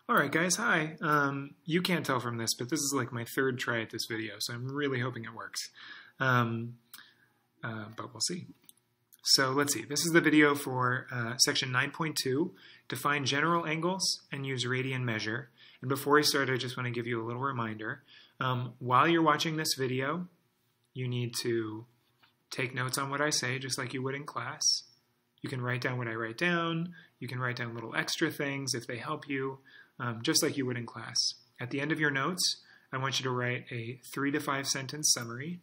Alright guys, hi. You can't tell from this, but this is like my third try at this video, so I'm really hoping it works. But we'll see. So let's see. This is the video for section 9.2, define general angles and use radian measure. And before we start, I just want to give you a little reminder. While you're watching this video, you need to take notes on what I say, just like you would in class. You can write down what I write down. You can write down little extra things if they help you, just like you would in class. At the end of your notes, I want you to write a 3 to 5 sentence summary.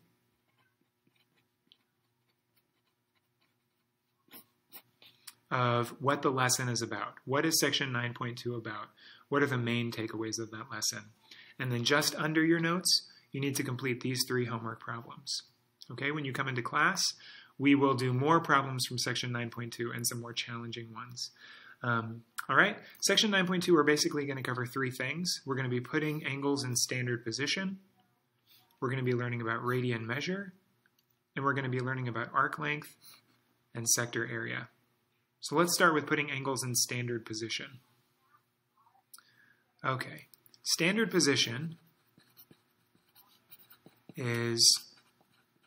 Of what the lesson is about. What is section 9.2 about? What are the main takeaways of that lesson? And then just under your notes, you need to complete these 3 homework problems. Okay, when you come into class, we will do more problems from section 9.2 and some more challenging ones. All right, section 9.2, we're basically going to cover 3 things. We're going to be putting angles in standard position. We're going to be learning about radian measure. And we're going to be learning about arc length and sector area. So let's start with putting angles in standard position. Okay, standard position is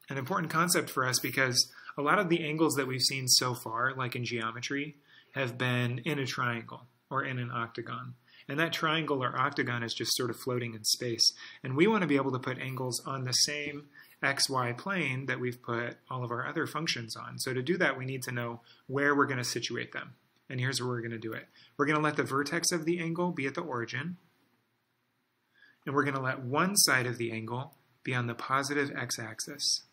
an important concept for us because a lot of the angles that we've seen so far, like in geometry, have been in a triangle or in an octagon. And that triangle or octagon is just sort of floating in space. And we want to be able to put angles on the same xy plane that we've put all of our other functions on. So to do that, we need to know where we're going to situate them. And here's where we're going to do it. We're going to let the vertex of the angle be at the origin. And we're going to let one side of the angle be on the positive x-axis.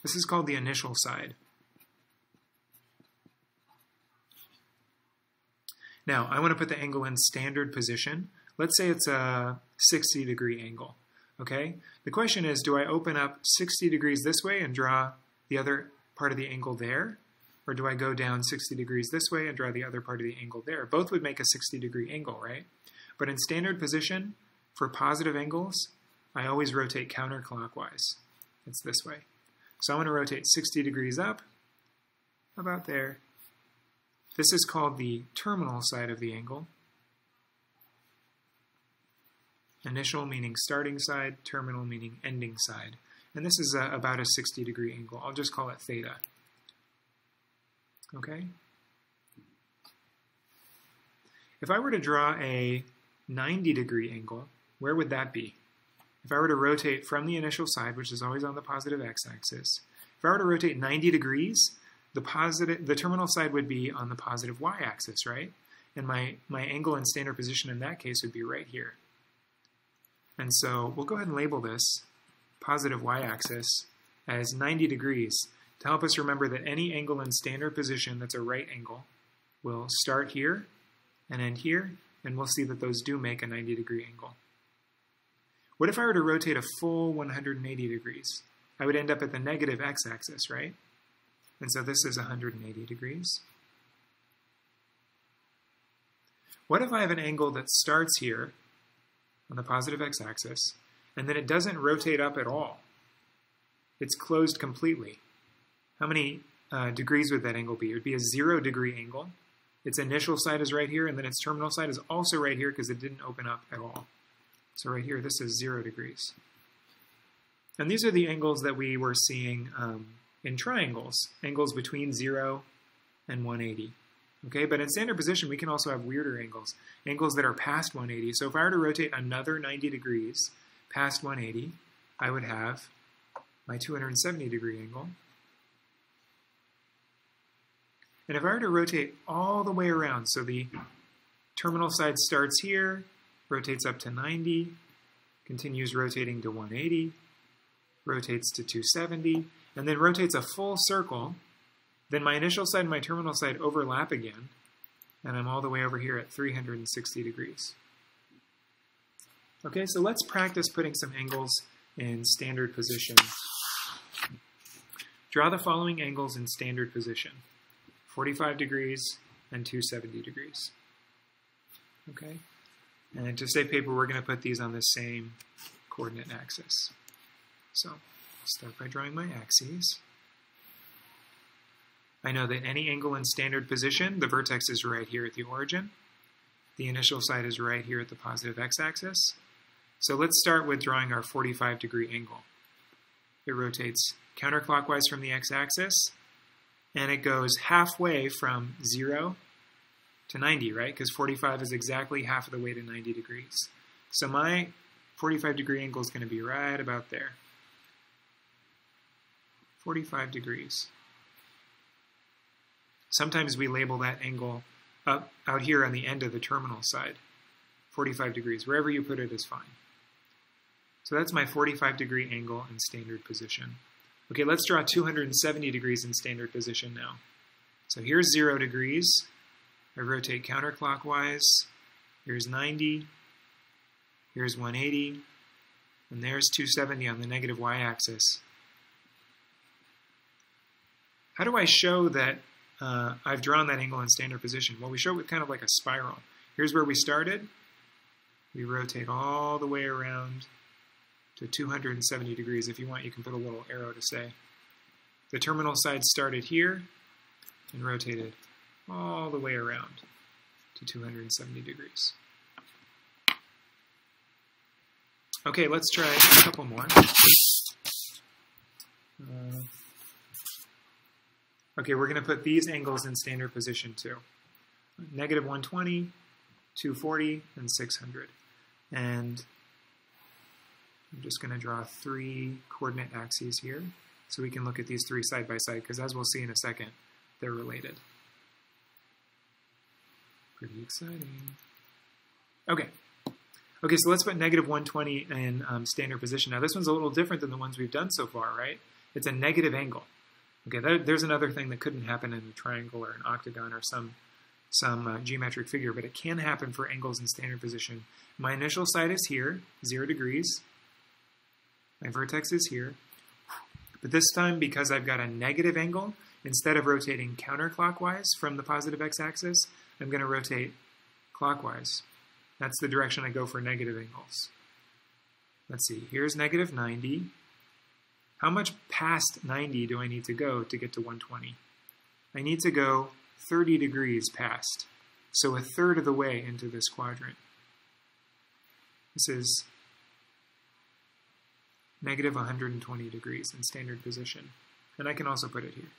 This is called the initial side. Now, I want to put the angle in standard position. Let's say it's a 60-degree angle. Okay? The question is, do I open up 60 degrees this way and draw the other part of the angle there? Or do I go down 60 degrees this way and draw the other part of the angle there? Both would make a 60-degree angle, right? But in standard position, for positive angles, I always rotate counterclockwise. It's this way. So I want to rotate 60 degrees up, about there. This is called the terminal side of the angle. Initial meaning starting side, terminal meaning ending side. And this is about a 60-degree angle. I'll just call it theta. Okay? If I were to draw a 90-degree angle, where would that be? If I were to rotate from the initial side, which is always on the positive x-axis, if I were to rotate 90 degrees, the terminal side would be on the positive y-axis, right? And my angle in standard position in that case would be right here. And so we'll go ahead and label this positive y-axis as 90 degrees to help us remember that any angle in standard position that's a right angle will start here and end here, and we'll see that those do make a 90-degree angle. What if I were to rotate a full 180 degrees? I would end up at the negative x-axis, right? And so this is 180 degrees. What if I have an angle that starts here on the positive x-axis, and then it doesn't rotate up at all? It's closed completely. How many degrees would that angle be? It would be a 0-degree angle. Its initial side is right here, and then its terminal side is also right here because it didn't open up at all. So right here, this is 0 degrees. And these are the angles that we were seeing in triangles, angles between 0 and 180. Okay, but in standard position, we can also have weirder angles, angles that are past 180. So if I were to rotate another 90 degrees past 180, I would have my 270-degree angle. And if I were to rotate all the way around, so the terminal side starts here, rotates up to 90, continues rotating to 180, rotates to 270, and then rotates a full circle, then my initial side and my terminal side overlap again, and I'm all the way over here at 360 degrees. Okay, so let's practice putting some angles in standard position. Draw the following angles in standard position: 45 degrees and 270 degrees. Okay, and to save paper, we're going to put these on the same coordinate axis. So start by drawing my axes. I know that any angle in standard position, the vertex is right here at the origin. The initial side is right here at the positive x-axis. So let's start with drawing our 45-degree angle. It rotates counterclockwise from the x-axis, and it goes halfway from 0 to 90, right? Because 45 is exactly half of the way to 90 degrees. So my 45-degree angle is going to be right about there. 45 degrees. Sometimes we label that angle up out here on the end of the terminal side. 45 degrees. Wherever you put it is fine. So that's my 45-degree angle in standard position. Okay, let's draw 270 degrees in standard position now. So here's 0 degrees. I rotate counterclockwise. Here's 90. Here's 180. And there's 270 on the negative y-axis. How do I show that I've drawn that angle in standard position? Well, we show it with kind of like a spiral. Here's where we started. We rotate all the way around to 270 degrees. If you want, you can put a little arrow to say. The terminal side started here and rotated all the way around to 270 degrees. Okay, let's try a couple more. Okay, we're going to put these angles in standard position too. Negative 120, 240, and 600. And I'm just going to draw 3 coordinate axes here so we can look at these 3 side by side, because as we'll see in a second, they're related. Pretty exciting. Okay. Okay, so let's put negative 120 in standard position. Now this one's a little different than the ones we've done so far, right? It's a negative angle. Okay, there's another thing that couldn't happen in a triangle or an octagon or some geometric figure, but it can happen for angles in standard position. My initial side is here, 0 degrees. My vertex is here. But this time, because I've got a negative angle, instead of rotating counterclockwise from the positive x-axis, I'm going to rotate clockwise. That's the direction I go for negative angles. Let's see, here's negative 90. How much past 90 do I need to go to get to 120? I need to go 30 degrees past, so a third of the way into this quadrant. This is negative 120 degrees in standard position, and I can also put it here.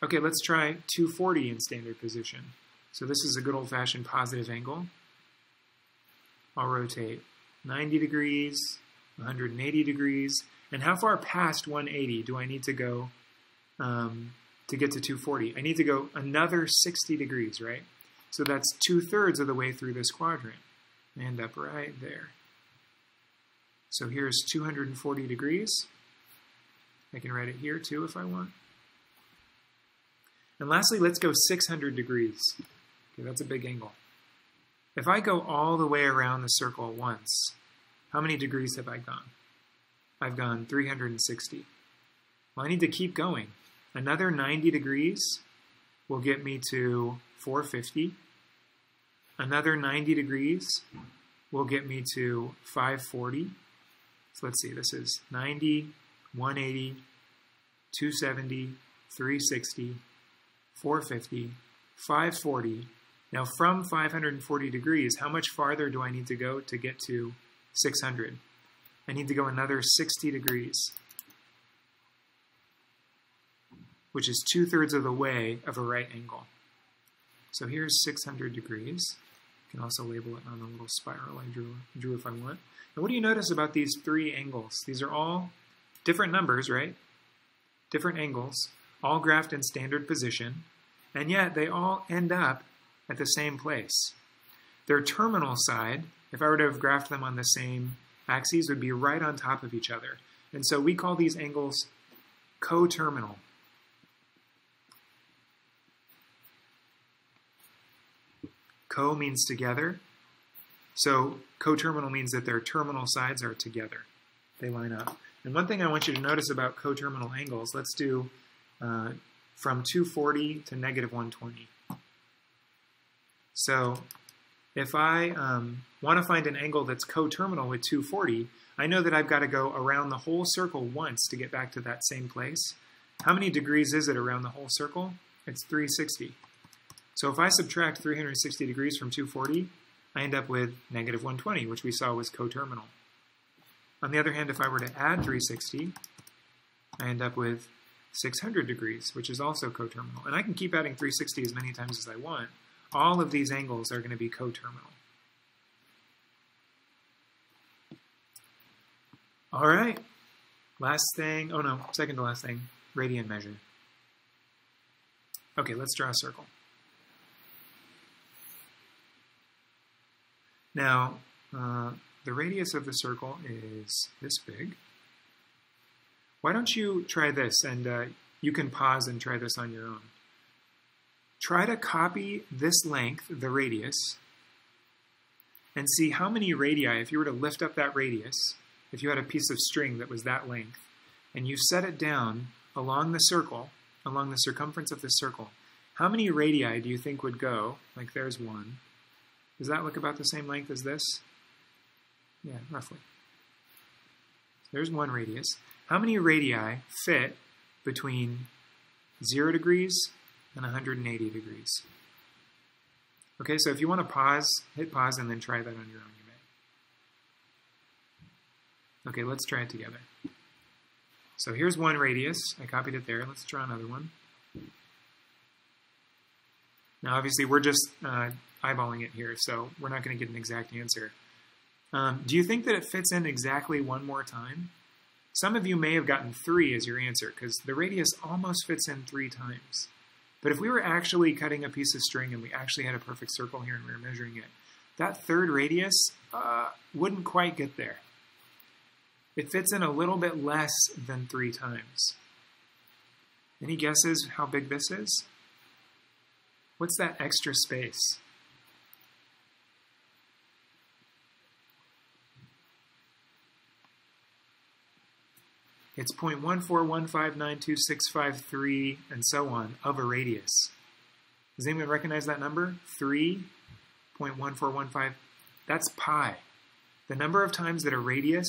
Okay, let's try 240 in standard position. So this is a good old-fashioned positive angle. I'll rotate 90 degrees, 180 degrees, and how far past 180 do I need to go to get to 240? I need to go another 60 degrees, right? So that's 2/3 of the way through this quadrant. I end up right there. So here's 240 degrees. I can write it here too if I want. And lastly, let's go 600 degrees. Okay, that's a big angle. If I go all the way around the circle once, how many degrees have I gone? I've gone 360. Well, I need to keep going. Another 90 degrees will get me to 450. Another 90 degrees will get me to 540. So let's see, this is 90, 180, 270, 360, 450, 540. Now from 540 degrees, how much farther do I need to go to get to 600? I need to go another 60 degrees, which is 2/3 of the way of a right angle. So here's 600 degrees. You can also label it on the little spiral I drew if I want. And what do you notice about these 3 angles? These are all different numbers, right? Different angles, all graphed in standard position, and yet they all end up at the same place. Their terminal side, if I were to have graphed them on the same axes, would be right on top of each other. And so we call these angles coterminal. Co means together. So coterminal means that their terminal sides are together. They line up. And one thing I want you to notice about coterminal angles, let's do from 240 to negative 120. So if I want to find an angle that's coterminal with 240, I know that I've got to go around the whole circle once to get back to that same place. How many degrees is it around the whole circle? It's 360. So if I subtract 360 degrees from 240, I end up with negative 120, which we saw was coterminal. On the other hand, if I were to add 360, I end up with 600 degrees, which is also coterminal. And I can keep adding 360 as many times as I want. All of these angles are going to be coterminal. All right. Last thing, oh no, second to last thing, radian measure. Okay, let's draw a circle. Now, the radius of the circle is this big. Why don't you try this, and you can pause and try this on your own. Try to copy this length, the radius, and see how many radii, if you were to lift up that radius, if you had a piece of string that was that length, and you set it down along the circle, along the circumference of the circle, how many radii do you think would go? Like there's one. Does that look about the same length as this? Yeah, roughly. There's one radius. How many radii fit between 0 degrees and 180 degrees? Okay, so if you want to pause, hit pause and then try that on your own, you may. Okay, let's try it together. So here's one radius. I copied it there. Let's draw another one. Now, obviously, we're just eyeballing it here, so we're not going to get an exact answer. Do you think that it fits in exactly one more time? Some of you may have gotten 3 as your answer, because the radius almost fits in 3 times. But if we were actually cutting a piece of string and we actually had a perfect circle here and we were measuring it, that third radius wouldn't quite get there. It fits in a little bit less than 3 times. Any guesses how big this is? What's that extra space? It's 0.141592653 and so on of a radius. Does anyone recognize that number? 3.1415. That's pi. The number of times that a radius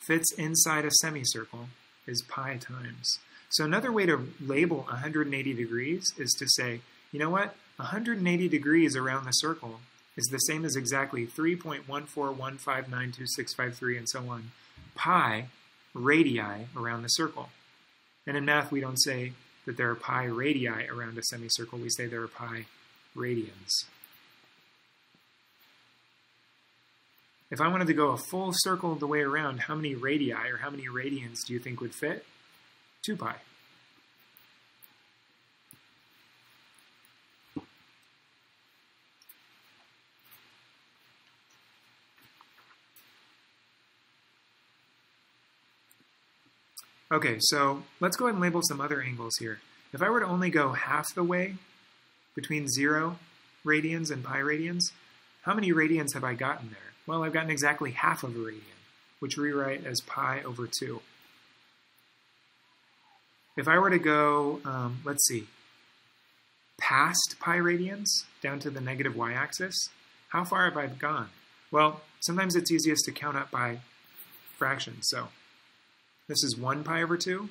fits inside a semicircle is pi times. So another way to label 180 degrees is to say, you know what? 180 degrees around the circle is the same as exactly 3.141592653 and so on pi radii around the circle. And in math, we don't say that there are pi radii around a semicircle. We say there are pi radians. If I wanted to go a full circle the way around, how many radii or how many radians do you think would fit? 2 pi. Okay, so let's go ahead and label some other angles here. If I were to only go half the way between 0 radians and pi radians, how many radians have I gotten there? Well, I've gotten exactly half of a radian, which we rewrite as pi over 2. If I were to go, let's see, past pi radians down to the negative y-axis, how far have I gone? Well, sometimes it's easiest to count up by fractions. So this is 1 pi over 2,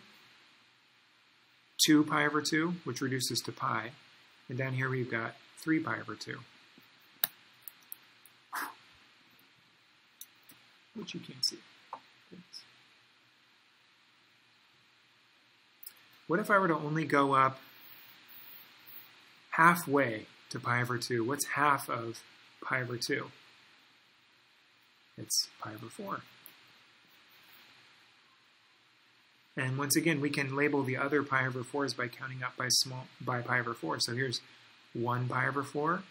2 pi over 2, which reduces to pi, and down here we've got 3 pi over 2. Which you can't see. What if I were to only go up halfway to pi over 2? What's half of pi over 2? It's pi over 4. And once again, we can label the other pi over 4s by counting up by pi over 4. So here's 1 pi over 4.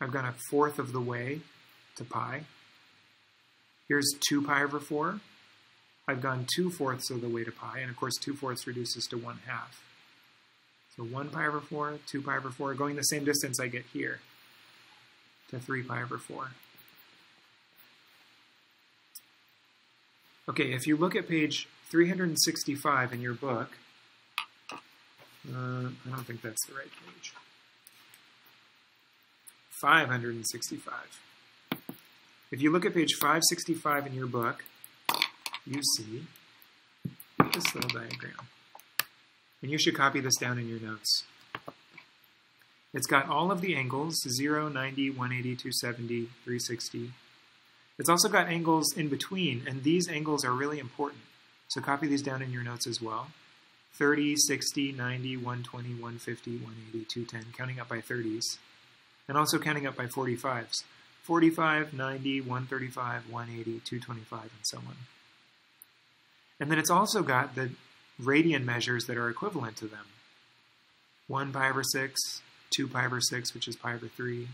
I've gone 1/4 of the way to pi. Here's 2 pi over 4. I've gone 2/4 of the way to pi, and of course 2/4 reduces to 1/2. So 1 pi over 4, 2 pi over 4, going the same distance I get here to 3 pi over 4. Okay, if you look at page 365 in your book, I don't think that's the right page. 565. If you look at page 565 in your book, you see this little diagram. And you should copy this down in your notes. It's got all of the angles, 0, 90, 180, 270, 360. It's also got angles in between, and these angles are really important. So copy these down in your notes as well. 30, 60, 90, 120, 150, 180, 210, counting up by 30s. And also counting up by 45s. 45, 90, 135, 180, 225, and so on. And then it's also got the radian measures that are equivalent to them. 1 pi over 6, 2 pi over 6, which is pi over 3,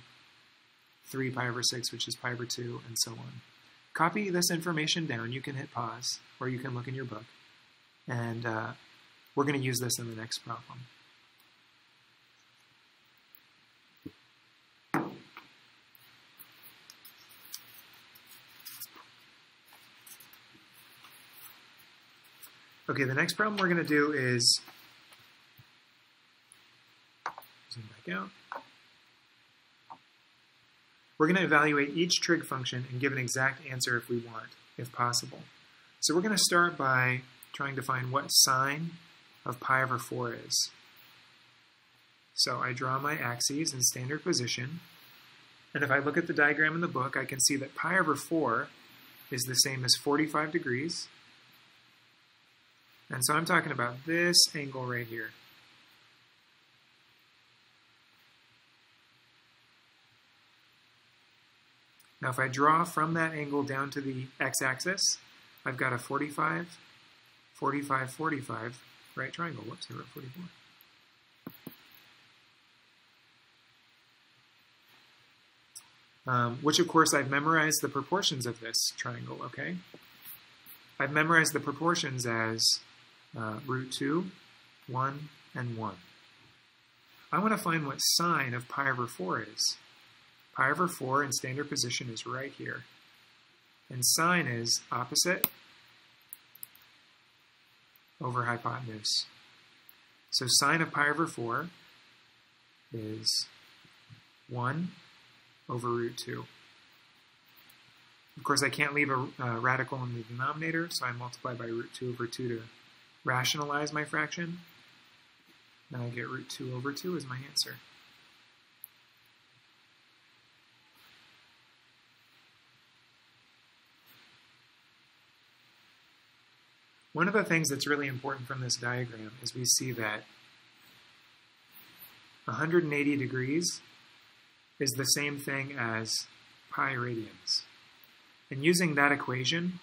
3 pi over 6, which is pi over 2, and so on. Copy this information down. You can hit pause, or you can look in your book. And we're going to use this in the next problem. Okay, the next problem we're going to do is, zoom back out. We're going to evaluate each trig function and give an exact answer if we want, if possible. So we're going to start by trying to find what sine of pi over 4 is. So I draw my axes in standard position, and if I look at the diagram in the book, I can see that pi over 4 is the same as 45 degrees. And so I'm talking about this angle right here. Now if I draw from that angle down to the x-axis, I've got a 45, 45, 45 right triangle. Whoops, I wrote 44. Which of course I've memorized the proportions of this triangle, okay? I've memorized the proportions as root 2, 1, and 1. I want to find what sine of pi over 4 is. Pi over 4 in standard position is right here. And sine is opposite over hypotenuse. So sine of pi over 4 is 1 over root 2. Of course, I can't leave a radical in the denominator, so I multiply by root 2 over 2 to rationalize my fraction. Now I get root 2 over 2 as my answer. One of the things that's really important from this diagram is we see that 180 degrees is the same thing as pi radians. And using that equation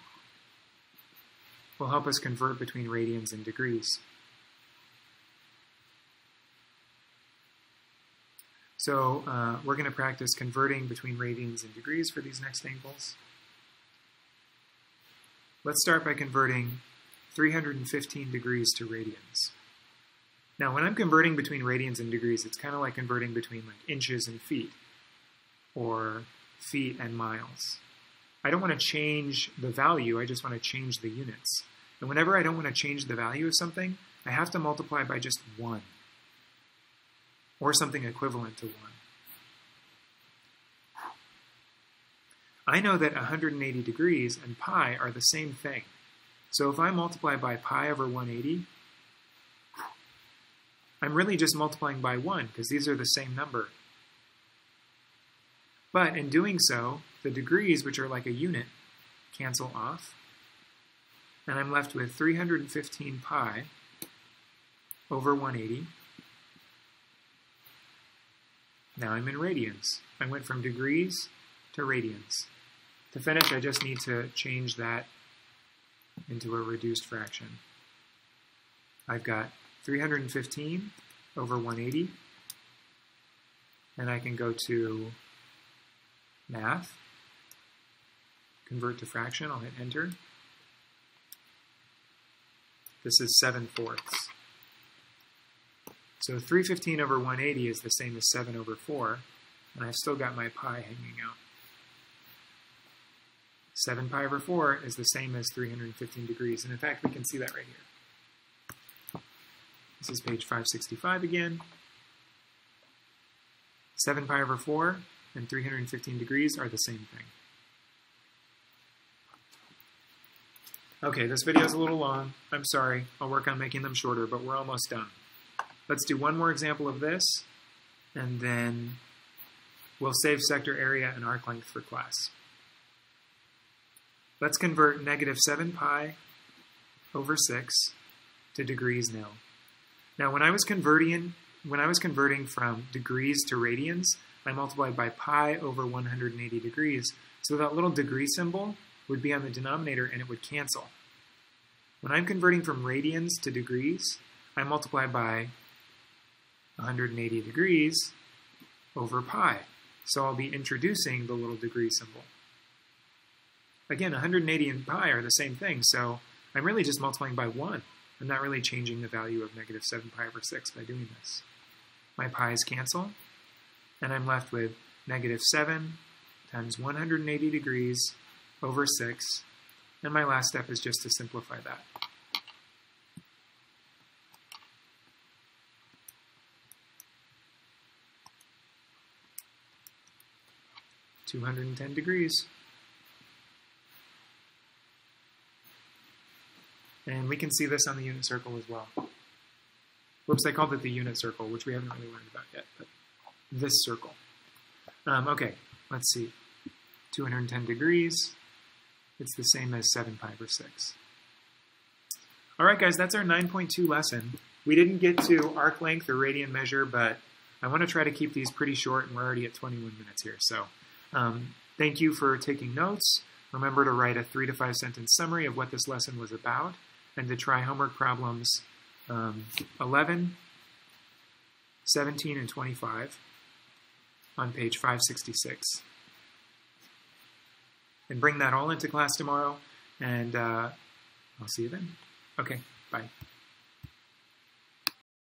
will help us convert between radians and degrees. So we're going to practice converting between radians and degrees for these next angles. Let's start by converting 315 degrees to radians. Now, when I'm converting between radians and degrees, it's kind of like converting between like inches and feet, or feet and miles. I don't want to change the value, I just want to change the units. And whenever I don't want to change the value of something, I have to multiply by just 1, or something equivalent to 1. I know that 180 degrees and pi are the same thing. So if I multiply by pi over 180, I'm really just multiplying by 1, because these are the same number. But in doing so, the degrees, which are like a unit, cancel off. And I'm left with 315 pi over 180. Now I'm in radians. I went from degrees to radians. To finish, I just need to change that into a reduced fraction. I've got 315 over 180, and I can go to math, convert to fraction, I'll hit enter. This is 7/4. So 315 over 180 is the same as 7 over 4, and I've still got my pi hanging out. 7 pi over 4 is the same as 315 degrees, and in fact we can see that right here. This is page 565 again. 7 pi over 4 and 315 degrees are the same thing. Okay, this video is a little long. I'm sorry. I'll work on making them shorter, but we're almost done. Let's do one more example of this, and then we'll save sector area and arc length for class. Let's convert negative 7 pi over 6 to degrees now. Now, when I was converting from degrees to radians, I multiplied by pi over 180 degrees, so that little degree symbol would be on the denominator and it would cancel. When I'm converting from radians to degrees, I multiply by 180 degrees over pi. So I'll be introducing the little degree symbol. Again, 180 and pi are the same thing, so I'm really just multiplying by 1. I'm not really changing the value of negative 7 pi over 6 by doing this. My pi's cancel, and I'm left with negative 7 times 180 degrees over 6, and my last step is just to simplify that. (210 degrees). And we can see this on the unit circle as well. Whoops, I called it the unit circle, which we haven't really learned about yet, but this circle. Okay, let's see. 210 degrees. It's the same as 7 pi over 6. All right, guys, that's our 9.2 lesson. We didn't get to arc length or radian measure, but I want to try to keep these pretty short, and we're already at 21 minutes here. So thank you for taking notes. Remember to write a 3 to 5 sentence summary of what this lesson was about, and to try homework problems 11, 17, and 25 on page 566. And bring that all into class tomorrow, and I'll see you then. Okay, bye.